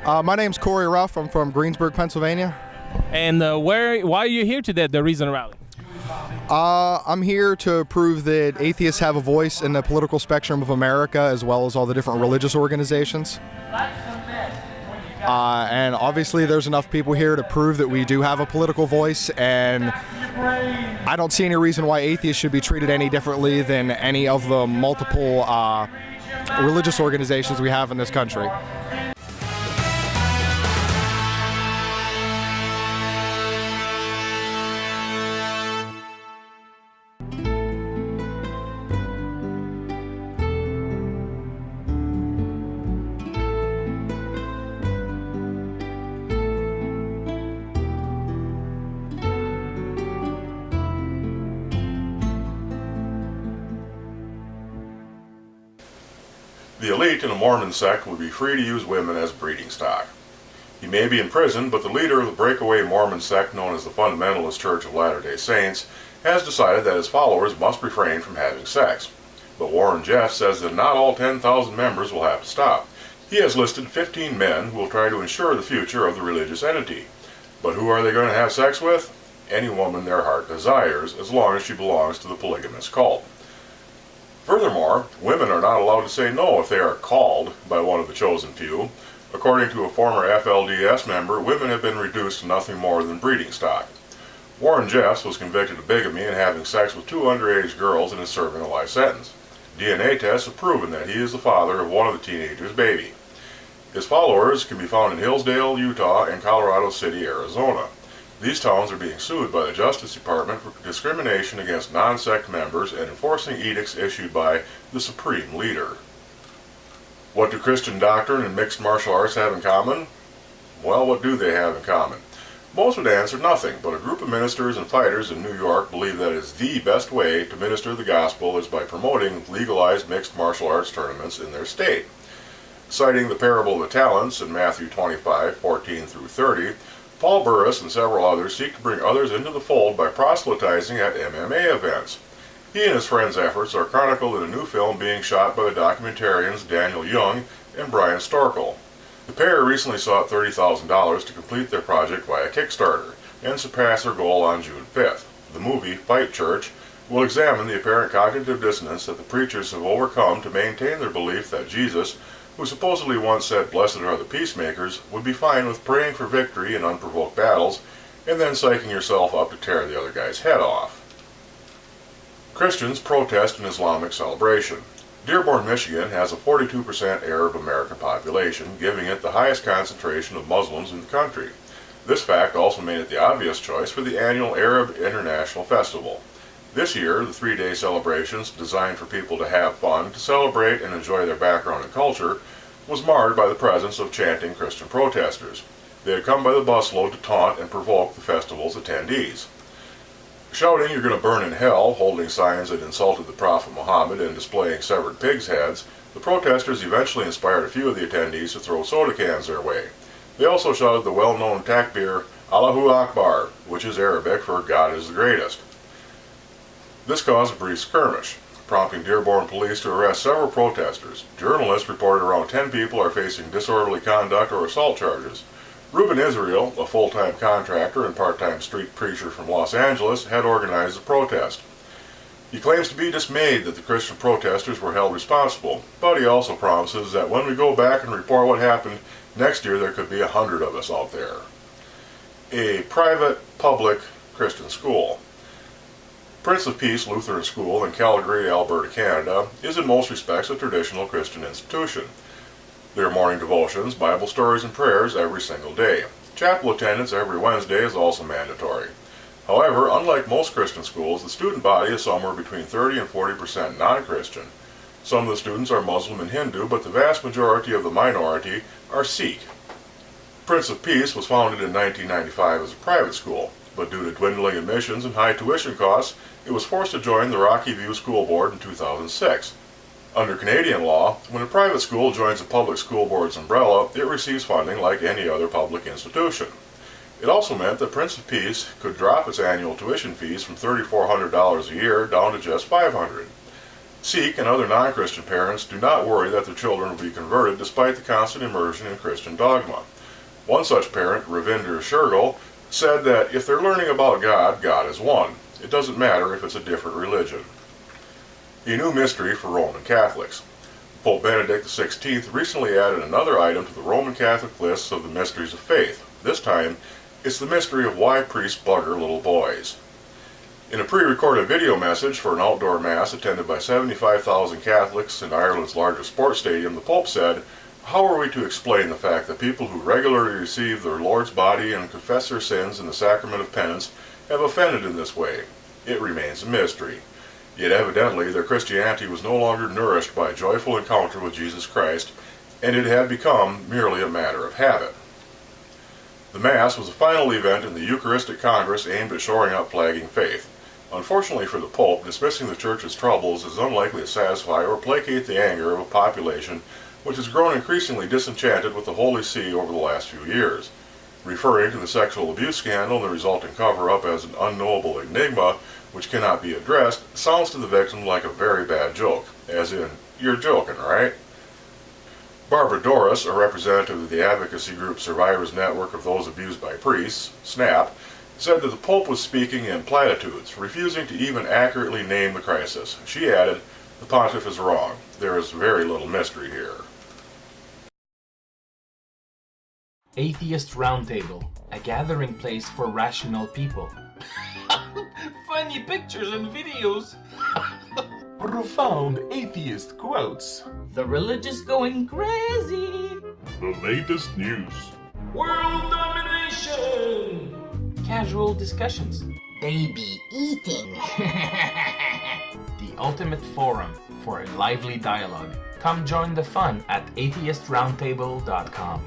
My name's Corey Ruff. I'm from Greensburg, Pennsylvania. And why are you here today at the Reason Rally? I'm here to prove that atheists have a voice in the political spectrum of America, as well as all the different religious organizations. And obviously there's enough people here to prove that we do have a political voice, and I don't see any reason why atheists should be treated any differently than any of the multiple religious organizations we have in this country. The elite in a Mormon sect would be free to use women as breeding stock. He may be in prison, but the leader of the breakaway Mormon sect known as the Fundamentalist Church of Latter-day Saints has decided that his followers must refrain from having sex. But Warren Jeff says that not all 10,000 members will have to stop. He has listed 15 men who will try to ensure the future of the religious entity. But who are they going to have sex with? Any woman their heart desires, as long as she belongs to the polygamous cult. Furthermore, women are not allowed to say no if they are called by one of the chosen few. According to a former FLDS member, women have been reduced to nothing more than breeding stock. Warren Jeffs was convicted of bigamy and having sex with 2 underage girls and is serving a life sentence. DNA tests have proven that he is the father of one of the teenagers' baby. His followers can be found in Hillsdale, Utah, and Colorado City, Arizona. These towns are being sued by the Justice Department for discrimination against non-sect members and enforcing edicts issued by the Supreme Leader. What do Christian doctrine and mixed martial arts have in common? Well, what do they have in common? Most would answer nothing, but a group of ministers and fighters in New York believe that is the best way to minister the gospel is by promoting legalized mixed martial arts tournaments in their state. Citing the parable of the talents in Matthew 25:14 through 30, Paul Burris and several others seek to bring others into the fold by proselytizing at MMA events. He and his friends' efforts are chronicled in a new film being shot by the documentarians Daniel Young and Brian Storkel. The pair recently sought $30,000 to complete their project via Kickstarter and surpass their goal on June 5th. The movie, Fight Church, will examine the apparent cognitive dissonance that the preachers have overcome to maintain their belief that Jesus, who supposedly once said, "Blessed are the peacemakers," would be fine with praying for victory in unprovoked battles and then psyching yourself up to tear the other guy's head off. Christians protest an Islamic celebration. Dearborn, Michigan has a 42% Arab American population, giving it the highest concentration of Muslims in the country. This fact also made it the obvious choice for the annual Arab International Festival. This year, the 3-day celebrations, designed for people to have fun, to celebrate and enjoy their background and culture, was marred by the presence of chanting Christian protesters. They had come by the busload to taunt and provoke the festival's attendees. Shouting, "You're going to burn in hell," holding signs that insulted the Prophet Muhammad, and displaying severed pigs' heads, the protesters eventually inspired a few of the attendees to throw soda cans their way. They also shouted the well-known takbir, "Allahu Akbar," which is Arabic for "God is the greatest." This caused a brief skirmish, prompting Dearborn police to arrest several protesters. Journalists reported around 10 people are facing disorderly conduct or assault charges. Reuben Israel, a full-time contractor and part-time street preacher from Los Angeles, had organized the protest. He claims to be dismayed that the Christian protesters were held responsible, but he also promises that when we go back and report what happened, next year there could be 100 of us out there. A private, public Christian school. Prince of Peace Lutheran School in Calgary, Alberta, Canada, is in most respects a traditional Christian institution. There are morning devotions, Bible stories, and prayers every single day. Chapel attendance every Wednesday is also mandatory. However, unlike most Christian schools, the student body is somewhere between 30 and 40% non-Christian. Some of the students are Muslim and Hindu, but the vast majority of the minority are Sikh. Prince of Peace was founded in 1995 as a private school, but due to dwindling admissions and high tuition costs, it was forced to join the Rocky View School Board in 2006. Under Canadian law, when a private school joins a public school board's umbrella, it receives funding like any other public institution. It also meant that Prince of Peace could drop its annual tuition fees from $3,400 a year down to just $500. Sikh and other non-Christian parents do not worry that their children will be converted despite the constant immersion in Christian dogma. One such parent, Ravinder Shergill, said that if they're learning about God, God is one. It doesn't matter if it's a different religion. A new mystery for Roman Catholics. Pope Benedict XVI recently added another item to the Roman Catholic lists of the mysteries of faith. This time, it's the mystery of why priests bugger little boys. In a pre-recorded video message for an outdoor mass attended by 75,000 Catholics in Ireland's largest sports stadium, the Pope said, "How are we to explain the fact that people who regularly receive their Lord's body and confess their sins in the sacrament of penance have offended in this way? It remains a mystery. Yet evidently their Christianity was no longer nourished by a joyful encounter with Jesus Christ, and it had become merely a matter of habit." The Mass was the final event in the Eucharistic Congress aimed at shoring up flagging faith. Unfortunately for the Pope, dismissing the Church's troubles is unlikely to satisfy or placate the anger of a population which has grown increasingly disenchanted with the Holy See over the last few years. Referring to the sexual abuse scandal and the resulting cover-up as an unknowable enigma which cannot be addressed sounds to the victim like a very bad joke, as in, you're joking, right? Barbara Doris, a representative of the advocacy group Survivors Network of Those Abused by Priests, SNAP, said that the Pope was speaking in platitudes, refusing to even accurately name the crisis. She added, "The Pontiff is wrong. There is very little mystery here." Atheist Roundtable, a gathering place for rational people. Funny pictures and videos. Profound atheist quotes. The religious going crazy. The latest news. World domination. Casual discussions. Baby eating. The ultimate forum for a lively dialogue. Come join the fun at atheistroundtable.com.